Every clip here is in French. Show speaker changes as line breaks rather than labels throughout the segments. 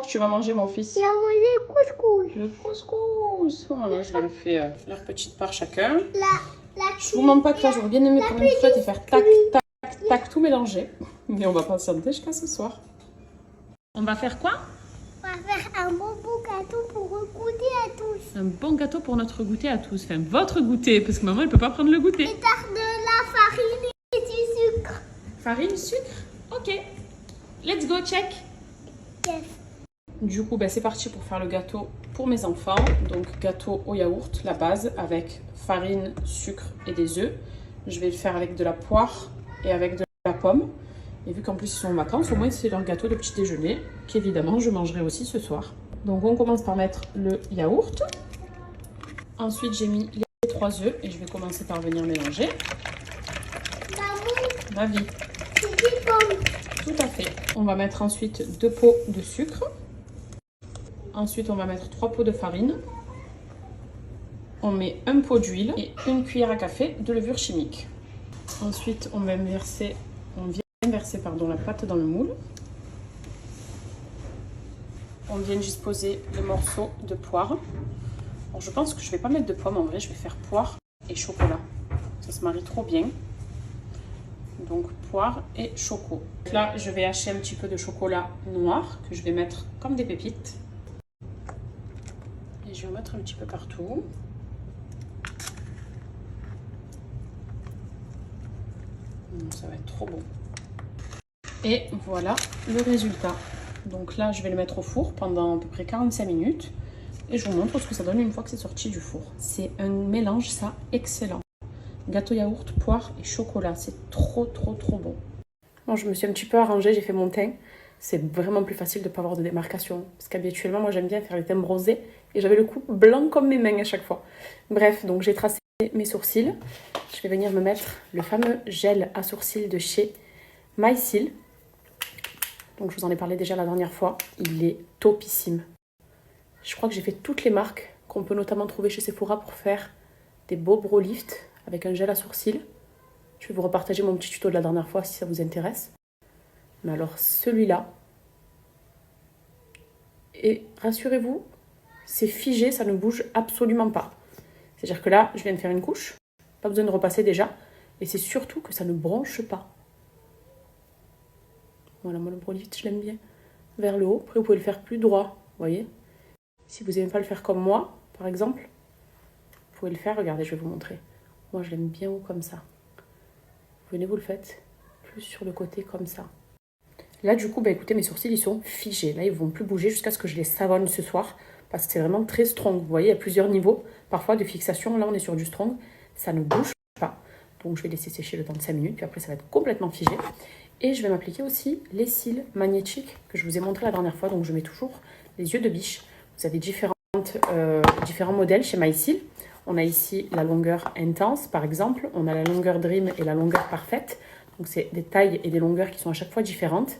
que tu vas manger, mon fils?
Il a mangé le couscous.
Le couscous. Voilà, je leur fais leur petite part chacun.
La
Je vous montre pas que là, j'aurais bien aimé prendre une fouette et faire tac, tac, tac, tout mélanger. Mais on va patienter jusqu'à ce soir. On va faire quoi?
On va faire un bon gâteau pour goûter à tous.
Un bon gâteau pour notre goûter à tous. Enfin, votre goûter, parce que maman, elle peut pas prendre le goûter.
Et t'as de la farine et du sucre.
Farine, sucre. Ok. Let's go, check.
Yes.
Du coup, c'est parti pour faire le gâteau pour mes enfants. Donc, gâteau au yaourt, la base, avec farine, sucre et des œufs. Je vais le faire avec de la poire et avec de la pomme. Et vu qu'en plus ils sont en vacances, au moins c'est leur gâteau de petit déjeuner, qu'évidemment je mangerai aussi ce soir. Donc on commence par mettre le yaourt. Ensuite j'ai mis les 3 œufs et je vais commencer par venir mélanger.
Maman,
Ma vie.
c'est des pommes.
Tout à fait. On va mettre ensuite 2 pots de sucre. Ensuite on va mettre 3 pots de farine. On met un pot d'huile et une cuillère à café de levure chimique. Ensuite on vient verser la pâte dans le moule. On vient juste poser les morceaux de poire. Alors, je pense que je ne vais pas mettre de pommes en vrai, je vais faire poire et chocolat. Ça se marie trop bien. Donc poire et choco. Là, je vais hacher un petit peu de chocolat noir que je vais mettre comme des pépites. Et je vais en mettre un petit peu partout. Ça va être trop bon. Et voilà le résultat. Donc là, je vais le mettre au four pendant à peu près 45 minutes. Et je vous montre ce que ça donne une fois que c'est sorti du four. C'est un mélange, ça, excellent. Gâteau yaourt, poire et chocolat. C'est trop, trop, trop bon. Bon, je me suis un petit peu arrangée, j'ai fait mon teint. C'est vraiment plus facile de ne pas avoir de démarcation. Parce qu'habituellement, moi, j'aime bien faire les teints bronzés. Et j'avais le cou blanc comme mes mains à chaque fois. Bref, donc j'ai tracé mes sourcils. Je vais venir me mettre le fameux gel à sourcils de chez MySeal. Donc je vous en ai parlé déjà la dernière fois, il est topissime. Je crois que j'ai fait toutes les marques qu'on peut notamment trouver chez Sephora pour faire des beaux brow lift avec un gel à sourcils. Je vais vous repartager mon petit tuto de la dernière fois si ça vous intéresse. Mais alors celui-là, et rassurez-vous, c'est figé, ça ne bouge absolument pas. C'est-à-dire que là, je viens de faire une couche, pas besoin de repasser déjà, et c'est surtout que ça ne bronche pas. Voilà, moi le brow lift, je l'aime bien. Vers le haut. Après, vous pouvez le faire plus droit, vous voyez. Si vous n'aimez pas le faire comme moi, par exemple, vous pouvez le faire, regardez, je vais vous montrer. Moi, je l'aime bien haut comme ça. Venez, vous le faites plus sur le côté comme ça. Là, du coup, écoutez, mes sourcils, ils sont figés. Là, ils ne vont plus bouger jusqu'à ce que je les savonne ce soir, parce que c'est vraiment très strong. Vous voyez, il y a plusieurs niveaux, parfois, de fixation. Là, on est sur du strong. Ça ne bouge pas. Donc, je vais laisser sécher le temps de 5 minutes, puis après, ça va être complètement figé. Et je vais m'appliquer aussi les cils magnétiques que je vous ai montré la dernière fois. Donc je mets toujours les yeux de biche. Vous avez différents modèles chez MySeal. On a ici la longueur intense par exemple. On a la longueur Dream et la longueur parfaite. Donc c'est des tailles et des longueurs qui sont à chaque fois différentes.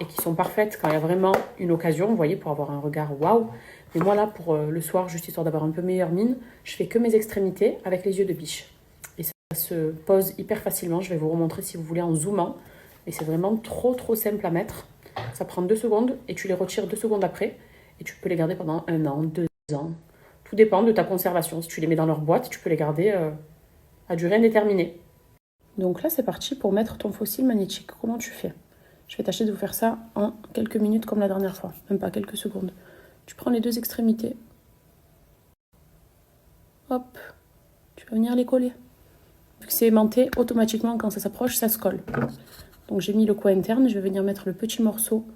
Et qui sont parfaites quand il y a vraiment une occasion. Vous voyez, pour avoir un regard waouh. Mais moi là, pour le soir, juste histoire d'avoir un peu meilleure mine, je fais que mes extrémités avec les yeux de biche. Et ça se pose hyper facilement. Je vais vous remontrer si vous voulez en zoomant. Et c'est vraiment trop trop simple à mettre. Ça prend 2 secondes et tu les retires 2 secondes après. Et tu peux les garder pendant 1 an, 2 ans. Tout dépend de ta conservation. Si tu les mets dans leur boîte, tu peux les garder à durée indéterminée. Donc là, c'est parti pour mettre ton fossile magnétique. Comment tu fais? Je vais tâcher de vous faire ça en quelques minutes comme la dernière fois. Même pas quelques secondes. Tu prends les 2 extrémités. Hop. Tu vas venir les coller. Vu que c'est aimanté, automatiquement, quand ça s'approche, ça se colle. Donc j'ai mis le coin interne, je vais venir mettre le petit morceau,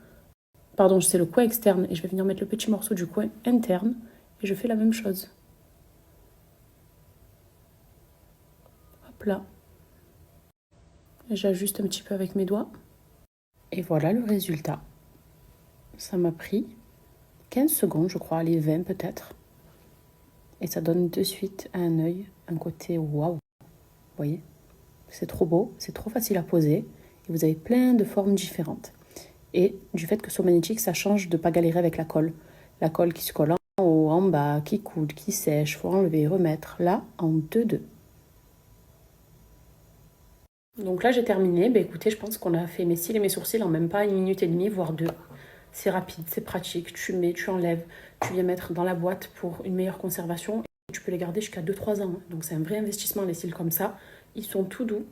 pardon, c'est le coin externe, et je vais venir mettre le petit morceau du coin interne, et je fais la même chose. Hop là. J'ajuste un petit peu avec mes doigts. Et voilà le résultat. Ça m'a pris 15 secondes, je crois, allez, 20 peut-être. Et ça donne de suite à un œil un côté waouh. Vous voyez? C'est trop beau, c'est trop facile à poser. Et vous avez plein de formes différentes. Et du fait que ce soit magnétique, ça change de ne pas galérer avec la colle. La colle qui se colle en haut, en bas, qui coule, qui sèche, il faut enlever, remettre. Là, en 2-2. Donc là, j'ai terminé. Écoutez, je pense qu'on a fait mes cils et mes sourcils en même pas 1 minute et demie, voire 2. C'est rapide, c'est pratique, tu mets, tu enlèves, tu viens mettre dans la boîte pour une meilleure conservation. Et tu peux les garder jusqu'à 2-3 ans. Donc c'est un vrai investissement, les cils comme ça. Ils sont tout doux,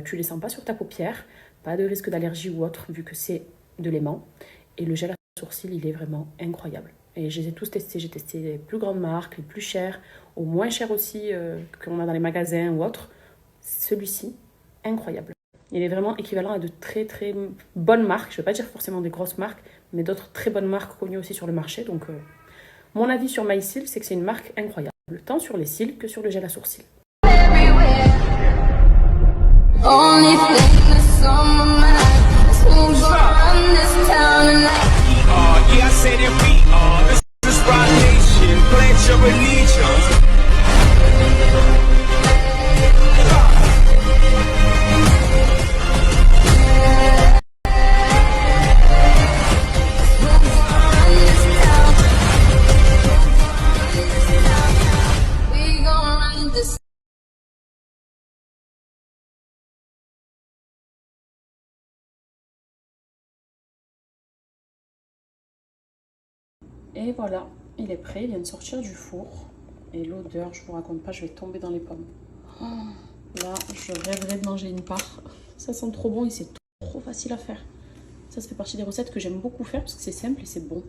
tu les sens pas sur ta paupière, pas de risque d'allergie ou autre vu que c'est de l'aimant. Et le gel à sourcils, il est vraiment incroyable. Et je les ai tous testés, j'ai testé les plus grandes marques, les plus chères, au moins chères aussi qu'on a dans les magasins ou autres. Celui-ci, incroyable. Il est vraiment équivalent à de très très bonnes marques, je ne vais pas dire forcément des grosses marques, mais d'autres très bonnes marques connues aussi sur le marché. Donc mon avis sur MyCil, c'est que c'est une marque incroyable, tant sur les cils que sur le gel à sourcils. Only thing that's on my mind is who's gonna run this town tonight. Yeah, I said it, we are the Sprite Nation, pledge your allegiance. Et voilà, il est prêt, il vient de sortir du four. Et l'odeur, je vous raconte pas, je vais tomber dans les pommes. Oh, là, je rêverais de manger une part. Ça sent trop bon et c'est trop facile à faire. Ça fait partie des recettes que j'aime beaucoup faire parce que c'est simple et c'est bon.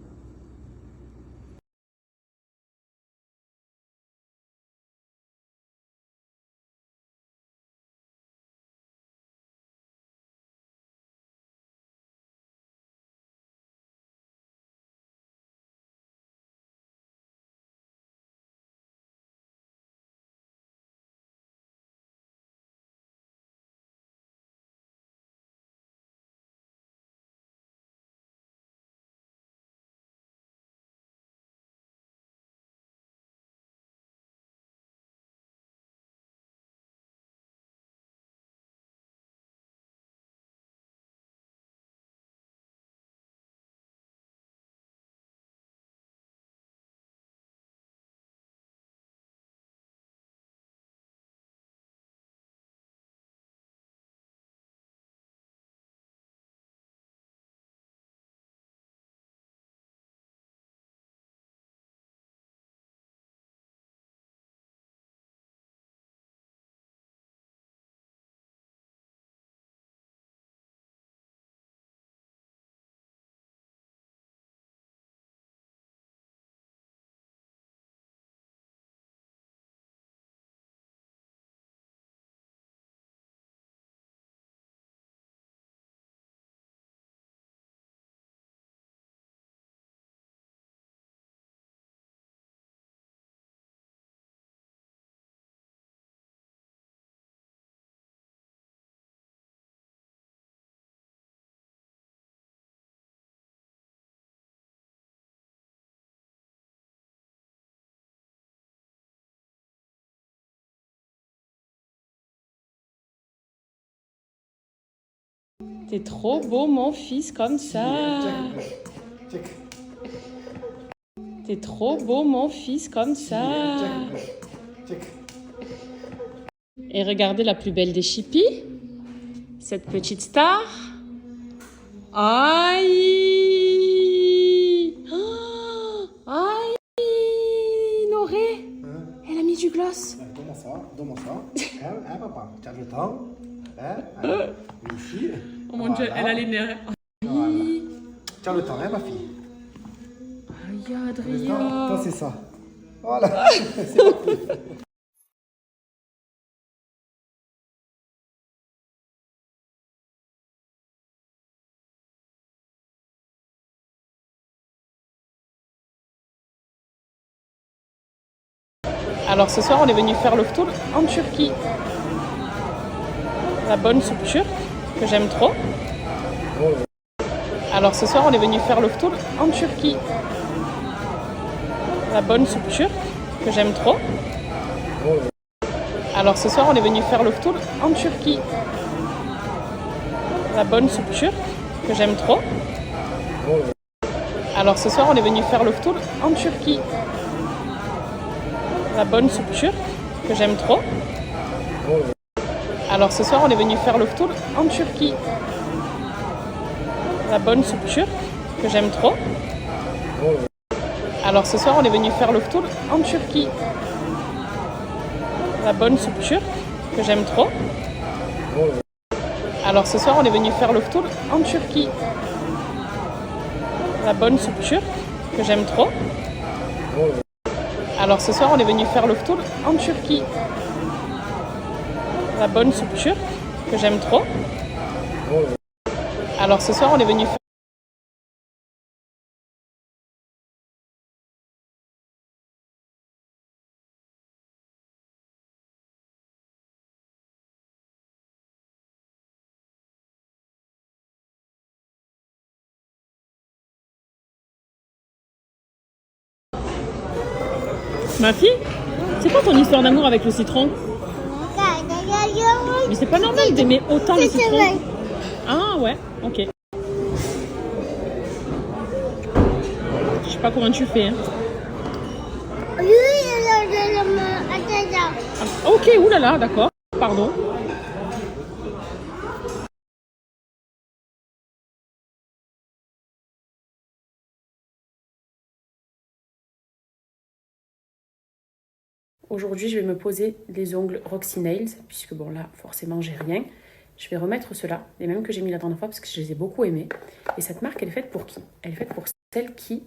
T'es trop beau, mon fils, comme ça. T'es trop beau, mon fils, comme ça. Et regardez la plus belle des chippies. Cette petite star. Aïe! Oh, aïe! Noré! Elle a mis du gloss.
Donne-moi ça. Hein, papa? Tiens le temps. Ici.
Oh mon Dieu, elle a les nerfs.
Voilà. Tiens le temps, hein, ma fille?
Aïe, Adrien.
Toi, c'est ça. Voilà. C'est parti.
Alors ce soir, on est venu faire le tour en Turquie. La bonne soupe turque que j'aime trop. Alors ce soir, on est venu faire le tour en Turquie. La bonne soupe turque que j'aime trop. Alors ce soir, on est venu faire le tour en Turquie. La bonne soupe turque que j'aime trop. Alors ce soir, on est venu faire le tour en Turquie. La bonne soupe turque que j'aime trop. Alors ce soir, on est venu faire le tour en Turquie. La bonne soupe turque que j'aime trop. Alors ce soir, on est venu faire le ftoul en Turquie. La bonne soupe turque que j'aime trop. Alors ce soir, on est venu faire le ftoul en Turquie. La bonne soupe turque que j'aime trop. Alors ce soir, on est venu faire le ftoul en Turquie. La bonne soupe turque que j'aime trop. Alors ce soir, on est venu faire... Ma fille, c'est quoi ton histoire d'amour avec le citron? Mais c'est pas normal d'aimer autant le citron. Ah ouais, ok. Je sais pas comment tu fais. Hein. Ah, ok, oulala, d'accord. Pardon. Aujourd'hui, je vais me poser les ongles Roxy Nails, puisque bon là, forcément, j'ai rien. Je vais remettre ceux-là, les mêmes que j'ai mis la dernière fois, parce que je les ai beaucoup aimés. Et cette marque, elle est faite pour qui? Elle est faite pour celles qui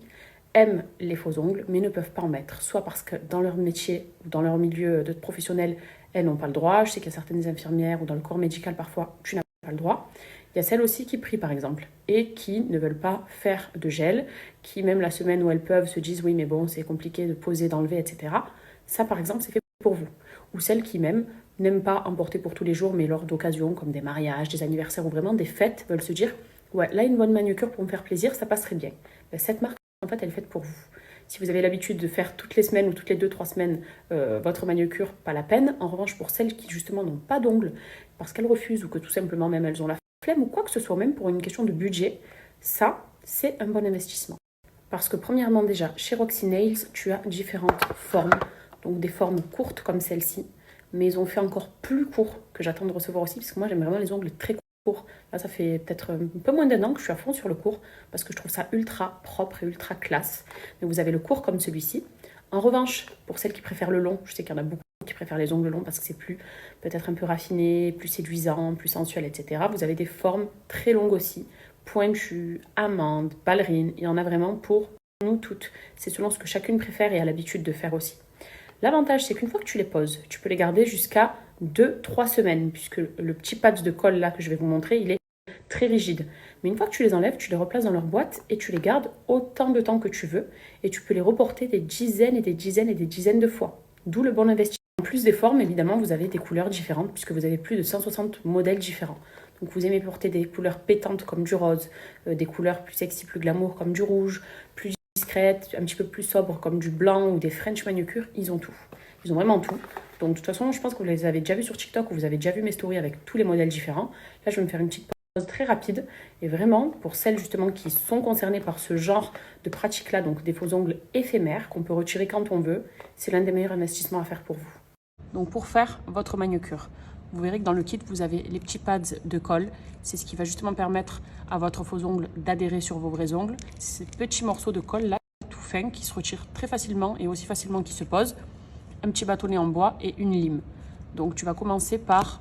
aiment les faux ongles, mais ne peuvent pas en mettre. Soit parce que dans leur métier, ou dans leur milieu de professionnel, elles n'ont pas le droit. Je sais qu'il y a certaines infirmières, ou dans le corps médical, parfois, tu n'as pas le droit. Il y a celles aussi qui prient, par exemple, et qui ne veulent pas faire de gel, qui, même la semaine où elles peuvent, se disent « oui, mais bon, c'est compliqué de poser, d'enlever, etc. » Ça, par exemple, c'est fait pour vous. Ou celles qui même n'aiment pas en porter pour tous les jours, mais lors d'occasions comme des mariages, des anniversaires ou vraiment des fêtes, veulent se dire « ouais, là, une bonne manucure pour me faire plaisir, ça passerait bien. » Cette marque, en fait, elle est faite pour vous. Si vous avez l'habitude de faire toutes les semaines ou toutes les 2-3 semaines votre manucure, pas la peine. En revanche, pour celles qui, justement, n'ont pas d'ongles, parce qu'elles refusent ou que tout simplement, même elles ont la flemme ou quoi que ce soit, même pour une question de budget, ça, c'est un bon investissement. Parce que, premièrement, déjà, chez Roxy Nails, tu as différentes formes. Donc des formes courtes comme celle-ci, mais ils ont fait encore plus court que j'attends de recevoir aussi, parce que moi j'aime vraiment les ongles très courts. Là ça fait peut-être un peu moins d'1 an que je suis à fond sur le court, parce que je trouve ça ultra propre et ultra classe. Mais vous avez le court comme celui-ci. En revanche, pour celles qui préfèrent le long, je sais qu'il y en a beaucoup qui préfèrent les ongles longs parce que c'est plus peut-être un peu raffiné, plus séduisant, plus sensuel, etc. Vous avez des formes très longues aussi, pointues, amandes, ballerines, il y en a vraiment pour nous toutes. C'est selon ce que chacune préfère et a l'habitude de faire aussi. L'avantage, c'est qu'une fois que tu les poses, tu peux les garder jusqu'à 2-3 semaines, puisque le petit patch de colle là que je vais vous montrer, il est très rigide. Mais une fois que tu les enlèves, tu les replaces dans leur boîte et tu les gardes autant de temps que tu veux. Et tu peux les reporter des dizaines et des dizaines et des dizaines de fois. D'où le bon investissement. En plus des formes, évidemment, vous avez des couleurs différentes, puisque vous avez plus de 160 modèles différents. Donc vous aimez porter des couleurs pétantes comme du rose, des couleurs plus sexy, plus glamour comme du rouge, plus discrètes, un petit peu plus sobres comme du blanc ou des French manucures, ils ont tout. Ils ont vraiment tout. Donc de toute façon, je pense que vous les avez déjà vus sur TikTok ou vous avez déjà vu mes stories avec tous les modèles différents. Là, je vais me faire une petite pause très rapide. Et vraiment, pour celles justement qui sont concernées par ce genre de pratique-là, donc des faux ongles éphémères qu'on peut retirer quand on veut, c'est l'un des meilleurs investissements à faire pour vous. Donc pour faire votre manucure, vous verrez que dans le kit, vous avez les petits pads de colle. C'est ce qui va justement permettre à votre faux ongle d'adhérer sur vos vrais ongles. Ces petits morceaux de colle là, tout fin, qui se retirent très facilement et aussi facilement qu'ils se posent. Un petit bâtonnet en bois et une lime. Donc tu vas commencer par,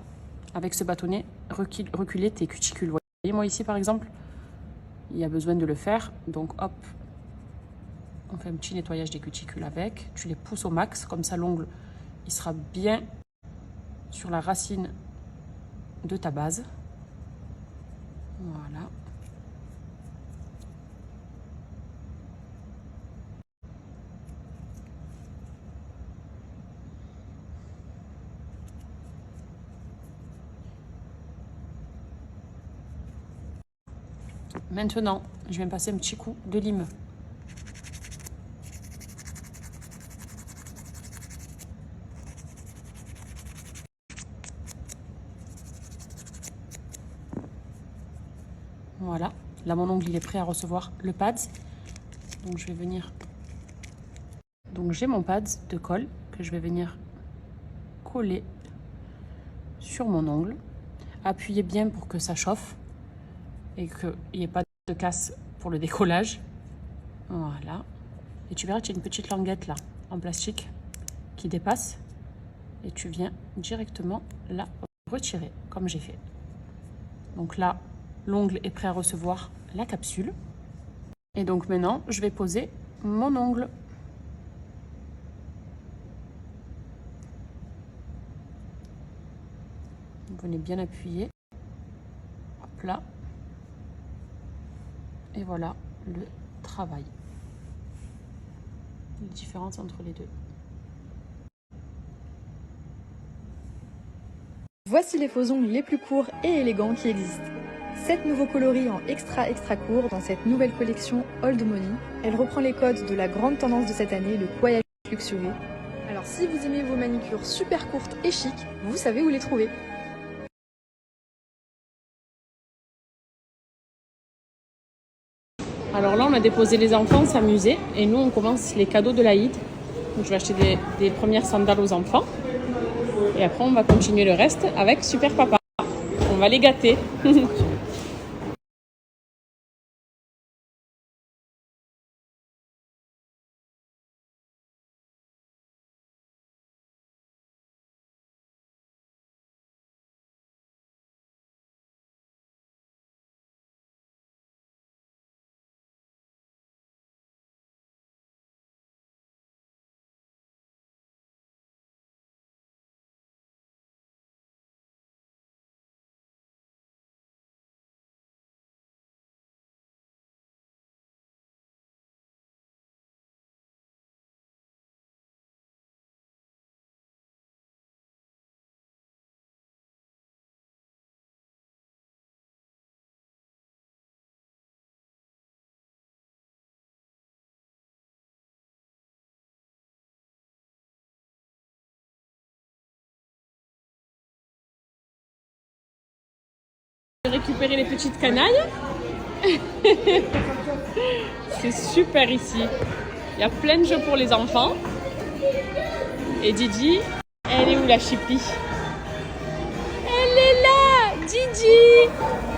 avec ce bâtonnet, reculer tes cuticules. Vous voyez, moi ici par exemple, il y a besoin de le faire. Donc hop, on fait un petit nettoyage des cuticules avec. Tu les pousses au max, comme ça l'ongle, il sera bien sur la racine de ta base. Voilà. Maintenant, je vais me passer un petit coup de lime. Voilà, là mon ongle il est prêt à recevoir le pad. Donc je vais venir. Donc j'ai mon pad de colle que je vais venir coller sur mon ongle. Appuyez bien pour que ça chauffe et qu'il n'y ait pas de casse pour le décollage. Voilà. Et tu verras, tu as une petite languette là, en plastique, qui dépasse. Et tu viens directement la retirer, comme j'ai fait. Donc là, l'ongle est prêt à recevoir la capsule. Et donc maintenant, je vais poser mon ongle. Vous venez bien appuyer. Hop là. Et voilà le travail. La différence entre les deux.
Voici les faux ongles les plus courts et élégants qui existent. 7 nouveaux coloris en extra court dans cette nouvelle collection Old Money. Elle reprend les codes de la grande tendance de cette année, le Quiet Luxury. Alors si vous aimez vos manicures super courtes et chic, vous savez où les trouver.
Alors là, on a déposé les enfants s'amuser et nous, on commence les cadeaux de l'Aïd. Donc je vais acheter des premières sandales aux enfants et après, on va continuer le reste avec Super Papa. On va les gâter. Récupérer les petites canailles. C'est super ici. Il y a plein de jeux pour les enfants. Et Didi, elle est où la chipie? Elle est là, Didi!